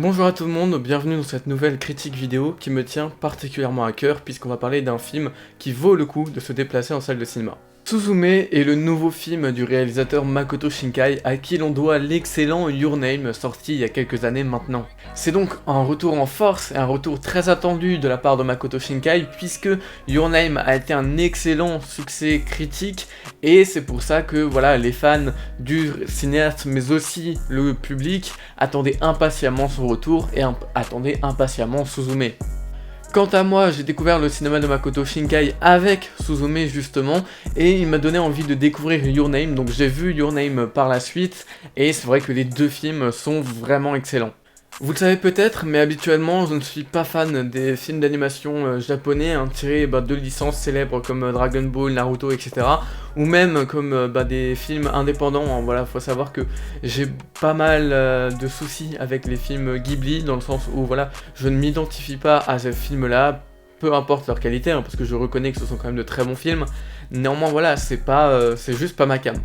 Bonjour à tout le monde, bienvenue dans cette nouvelle critique vidéo qui me tient particulièrement à cœur puisqu'on va parler d'un film qui vaut le coup de se déplacer en salle de cinéma. Suzume est le nouveau film du réalisateur Makoto Shinkai à qui l'on doit l'excellent Your Name sorti il y a quelques années maintenant. C'est donc un retour en force et un retour très attendu de la part de Makoto Shinkai puisque Your Name a été un excellent succès critique et c'est pour ça que voilà, les fans du cinéaste mais aussi le public attendaient impatiemment son retour et attendaient impatiemment Suzume. Quant à moi, j'ai découvert le cinéma de Makoto Shinkai avec Suzume justement, et il m'a donné envie de découvrir Your Name, donc j'ai vu Your Name par la suite, et c'est vrai que les deux films sont vraiment excellents. Vous le savez peut-être, mais habituellement je ne suis pas fan des films d'animation japonais tirés de licences célèbres comme Dragon Ball, Naruto, etc. Ou même comme des films indépendants. Voilà, faut savoir que j'ai pas mal de soucis avec les films Ghibli, dans le sens où voilà, je ne m'identifie pas à ces films-là, peu importe leur qualité, parce que je reconnais que ce sont quand même de très bons films. Néanmoins voilà, c'est juste pas ma came.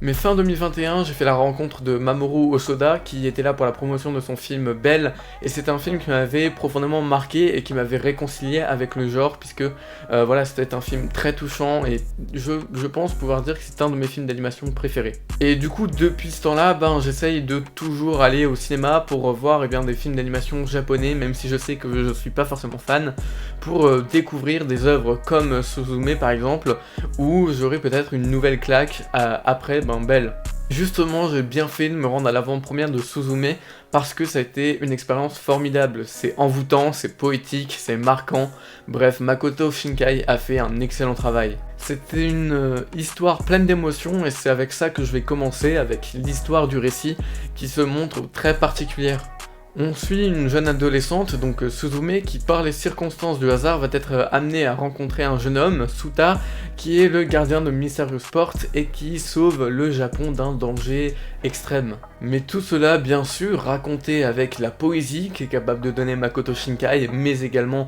Mais fin 2021, j'ai fait la rencontre de Mamoru Hosoda qui était là pour la promotion de son film Belle, et c'est un film qui m'avait profondément marqué et qui m'avait réconcilié avec le genre puisque voilà, c'était un film très touchant et je pense pouvoir dire que c'est un de mes films d'animation préférés. Et du coup depuis ce temps-là, j'essaye de toujours aller au cinéma pour voir des films d'animation japonais, même si je sais que je suis pas forcément fan, pour découvrir des œuvres comme Suzume par exemple, où j'aurai peut-être une nouvelle claque après Belle. Justement, j'ai bien fait de me rendre à l'avant-première de Suzume parce que ça a été une expérience formidable. C'est envoûtant, c'est poétique, c'est marquant. Bref, Makoto Shinkai a fait un excellent travail. C'était une histoire pleine d'émotions et c'est avec ça que je vais commencer, avec l'histoire du récit qui se montre très particulière. On suit une jeune adolescente, donc Suzume, qui par les circonstances du hasard va être amenée à rencontrer un jeune homme, Suta, qui est le gardien de Mysterious Port et qui sauve le Japon d'un danger extrême. Mais tout cela, bien sûr, raconté avec la poésie qu'est capable de donner Makoto Shinkai, mais également,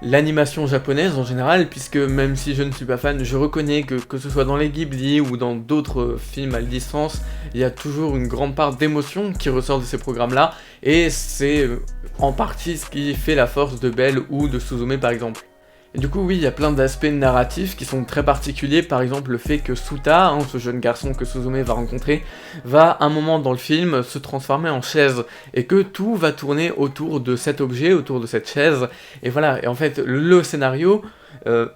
l'animation japonaise en général, puisque même si je ne suis pas fan, je reconnais que ce soit dans les Ghibli ou dans d'autres films à licence, il y a toujours une grande part d'émotion qui ressort de ces programmes-là, et c'est en partie ce qui fait la force de Belle ou de Suzume par exemple. Et du coup oui, il y a plein d'aspects narratifs qui sont très particuliers, par exemple le fait que Suta, ce jeune garçon que Suzume va rencontrer, va à un moment dans le film se transformer en chaise, et que tout va tourner autour de cet objet, autour de cette chaise, et voilà, et en fait le scénario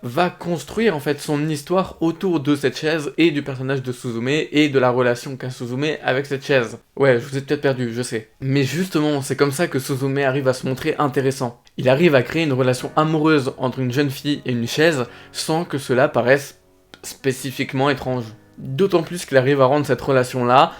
va construire en fait son histoire autour de cette chaise et du personnage de Suzume et de la relation qu'a Suzume avec cette chaise. Ouais, je vous ai peut-être perdu, je sais. Mais justement, c'est comme ça que Suzume arrive à se montrer intéressant. Il arrive à créer une relation amoureuse entre une jeune fille et une chaise sans que cela paraisse spécifiquement étrange. D'autant plus qu'il arrive à rendre cette relation-là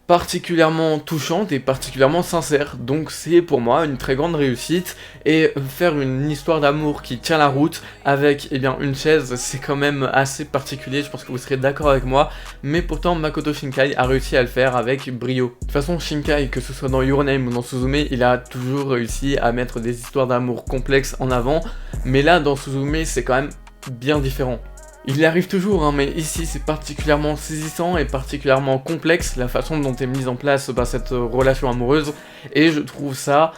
particulièrement touchante et particulièrement sincère, donc c'est pour moi une très grande réussite, et faire une histoire d'amour qui tient la route avec une chaise, c'est quand même assez particulier, je pense que vous serez d'accord avec moi, mais pourtant Makoto Shinkai a réussi à le faire avec brio. De toute façon Shinkai, que ce soit dans Your Name ou dans Suzume, il a toujours réussi à mettre des histoires d'amour complexes en avant, mais là dans Suzume c'est quand même bien différent. Il y arrive toujours, mais ici c'est particulièrement saisissant et particulièrement complexe la façon dont est mise en place cette relation amoureuse, et je trouve ça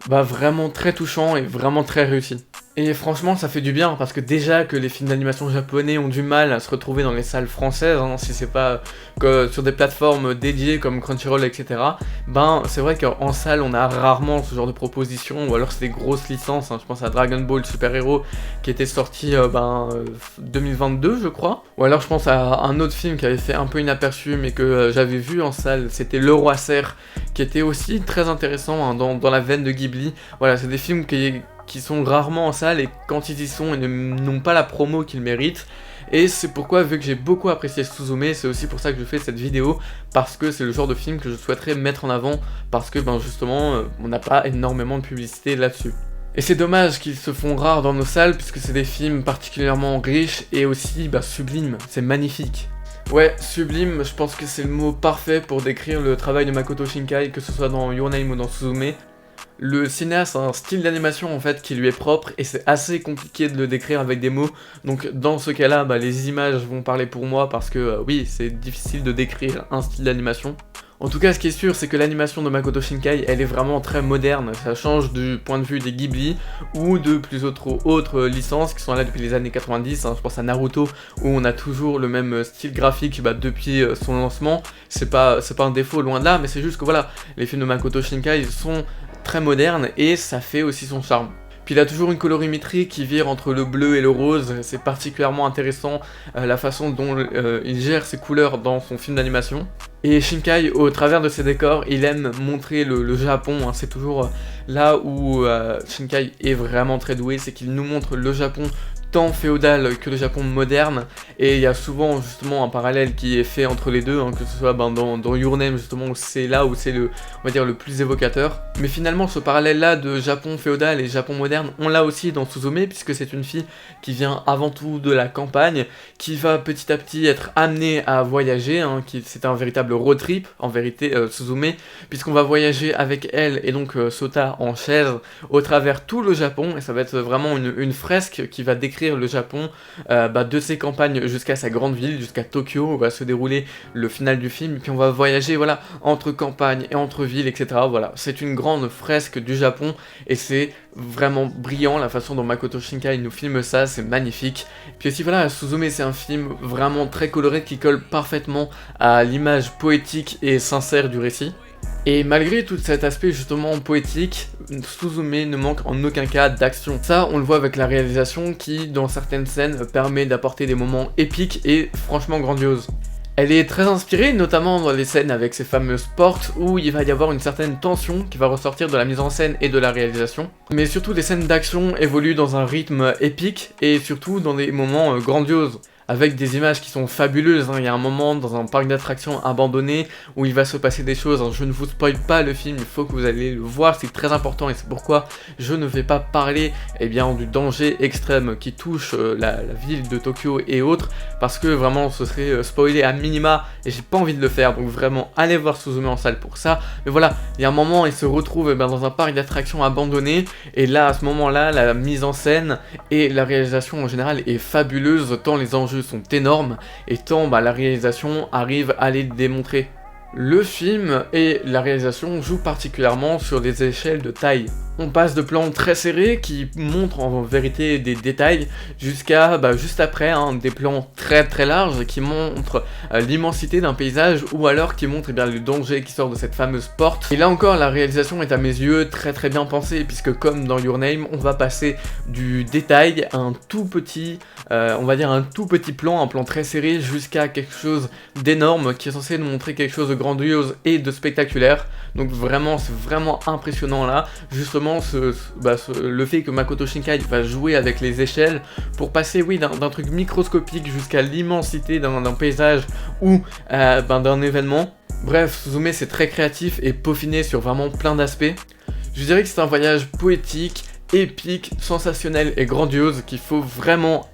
vraiment très touchant et vraiment très réussi. Et franchement ça fait du bien parce que déjà que les films d'animation japonais ont du mal à se retrouver dans les salles françaises, si c'est pas que sur des plateformes dédiées comme Crunchyroll etc, c'est vrai qu'en salle on a rarement ce genre de propositions, ou alors c'est des grosses licences, je pense à Dragon Ball Super Hero qui était sorti 2022 je crois, ou alors je pense à un autre film qui avait fait un peu inaperçu mais que j'avais vu en salle, c'était Le Roi Cerf, qui était aussi très intéressant dans la veine de Ghibli. Voilà, c'est des films qui sont rarement en salle, et quand ils y sont, ils n'ont pas la promo qu'ils méritent. Et c'est pourquoi, vu que j'ai beaucoup apprécié Suzume, c'est aussi pour ça que je fais cette vidéo, parce que c'est le genre de film que je souhaiterais mettre en avant, parce que justement, on n'a pas énormément de publicité là-dessus. Et c'est dommage qu'ils se font rares dans nos salles, puisque c'est des films particulièrement riches et aussi sublimes, c'est magnifique. Ouais, sublime, je pense que c'est le mot parfait pour décrire le travail de Makoto Shinkai, que ce soit dans Your Name ou dans Suzume. Le cinéaste a un style d'animation en fait qui lui est propre et c'est assez compliqué de le décrire avec des mots, donc dans ce cas-là, les images vont parler pour moi parce que oui, c'est difficile de décrire un style d'animation. En tout cas, ce qui est sûr, c'est que l'animation de Makoto Shinkai, elle est vraiment très moderne. Ça change du point de vue des Ghibli ou de plus autres licences qui sont là depuis les années 90. Hein. Je pense à Naruto, où on a toujours le même style graphique depuis son lancement. C'est pas un défaut, loin de là, mais c'est juste que voilà, les films de Makoto Shinkai sont très modernes et ça fait aussi son charme. Puis il a toujours une colorimétrie qui vire entre le bleu et le rose, c'est particulièrement intéressant la façon dont il gère ses couleurs dans son film d'animation. Et Shinkai, au travers de ses décors, il aime montrer le Japon, hein. C'est toujours là où Shinkai est vraiment très doué, c'est qu'il nous montre le Japon tant féodal que le Japon moderne, et il y a souvent justement un parallèle qui est fait entre les deux, hein, que ce soit dans Your Name justement, où c'est là où c'est on va dire le plus évocateur. Mais finalement ce parallèle là de Japon féodal et Japon moderne, on l'a aussi dans Suzume, puisque c'est une fille qui vient avant tout de la campagne, qui va petit à petit être amenée à voyager, hein, c'est un véritable road trip en vérité Suzume, puisqu'on va voyager avec elle et donc Sota en chaise au travers tout le Japon, et ça va être vraiment une fresque qui va décrire le Japon de ses campagnes jusqu'à sa grande ville, jusqu'à Tokyo, où va se dérouler le final du film, et puis on va voyager voilà, entre campagnes et entre villes, etc. Voilà, c'est une grande fresque du Japon, et c'est vraiment brillant la façon dont Makoto Shinkai nous filme ça, c'est magnifique. Puis aussi voilà, Suzume c'est un film vraiment très coloré qui colle parfaitement à l'image poétique et sincère du récit. Et malgré tout cet aspect justement poétique, Suzume ne manque en aucun cas d'action. Ça, on le voit avec la réalisation qui, dans certaines scènes, permet d'apporter des moments épiques et franchement grandioses. Elle est très inspirée, notamment dans les scènes avec ces fameuses portes où il va y avoir une certaine tension qui va ressortir de la mise en scène et de la réalisation. Mais surtout, les scènes d'action évoluent dans un rythme épique et surtout dans des moments grandioses, avec des images qui sont fabuleuses, hein. Il y a un moment dans un parc d'attractions abandonné où il va se passer des choses, hein. Je ne vous spoil pas le film, il faut que vous allez le voir, c'est très important et c'est pourquoi je ne vais pas parler du danger extrême qui touche la ville de Tokyo et autres, parce que vraiment ce serait spoilé à minima et j'ai pas envie de le faire, donc vraiment allez voir Suzume en salle pour ça. Mais voilà, il y a un moment il se retrouve dans un parc d'attractions abandonné, et là à ce moment là la mise en scène et la réalisation en général est fabuleuse, tant les enjeux sont énormes et tant la réalisation arrive à les démontrer. Le film et la réalisation jouent particulièrement sur des échelles de taille. On passe de plans très serrés qui montrent en vérité des détails jusqu'à juste après des plans très très larges qui montrent l'immensité d'un paysage, ou alors qui montrent le danger qui sort de cette fameuse porte. Et là encore la réalisation est à mes yeux très très bien pensée, puisque comme dans Your Name on va passer du détail à un tout petit on va dire un tout petit plan, un plan très serré, jusqu'à quelque chose d'énorme qui est censé nous montrer quelque chose de grandiose et de spectaculaire. Donc vraiment c'est vraiment impressionnant là, justement le fait que Makoto Shinkai va jouer avec les échelles pour passer d'un truc microscopique jusqu'à l'immensité d'un paysage ou d'un événement. Bref, Suzume c'est très créatif et peaufiné sur vraiment plein d'aspects. Je dirais que c'est un voyage poétique, épique, sensationnel et grandiose qu'il faut vraiment,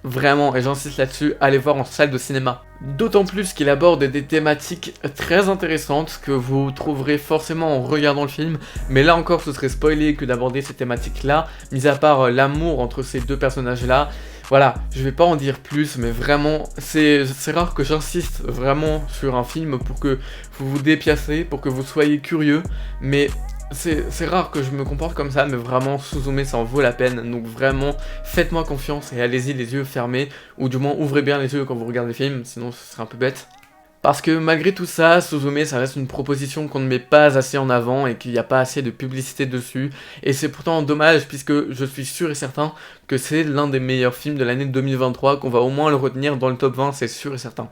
et j'insiste là-dessus, aller voir en salle de cinéma. D'autant plus qu'il aborde des thématiques très intéressantes que vous trouverez forcément en regardant le film, mais là encore ce serait spoilé que d'aborder ces thématiques-là, mis à part l'amour entre ces deux personnages-là. Voilà, je vais pas en dire plus, mais vraiment, c'est rare que j'insiste vraiment sur un film pour que vous vous dépiacez, pour que vous soyez curieux, mais c'est rare que je me comporte comme ça, mais vraiment Suzume ça en vaut la peine, donc vraiment faites-moi confiance et allez-y les yeux fermés, ou du moins ouvrez bien les yeux quand vous regardez le film, sinon ce serait un peu bête. Parce que malgré tout ça, Suzume ça reste une proposition qu'on ne met pas assez en avant et qu'il n'y a pas assez de publicité dessus, et c'est pourtant dommage puisque je suis sûr et certain que c'est l'un des meilleurs films de l'année 2023, qu'on va au moins le retenir dans le top 20, c'est sûr et certain.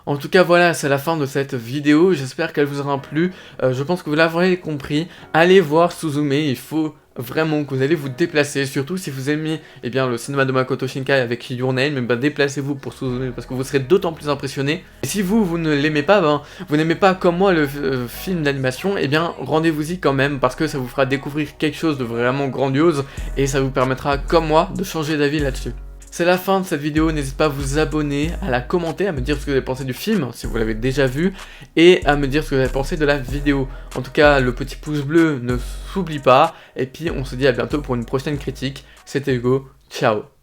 En tout cas voilà, c'est la fin de cette vidéo, j'espère qu'elle vous aura plu, je pense que vous l'avez compris, allez voir Suzume, il faut vraiment que vous allez vous déplacer, surtout si vous aimez le cinéma de Makoto Shinkai avec Your Name, déplacez-vous pour Suzume parce que vous serez d'autant plus impressionné. Et si vous ne l'aimez pas, vous n'aimez pas comme moi le film d'animation, rendez-vous-y quand même parce que ça vous fera découvrir quelque chose de vraiment grandiose et ça vous permettra comme moi de changer d'avis là-dessus. C'est la fin de cette vidéo, n'hésitez pas à vous abonner, à la commenter, à me dire ce que vous avez pensé du film, si vous l'avez déjà vu, et à me dire ce que vous avez pensé de la vidéo. En tout cas, le petit pouce bleu ne s'oublie pas, et puis on se dit à bientôt pour une prochaine critique. C'était Hugo, ciao.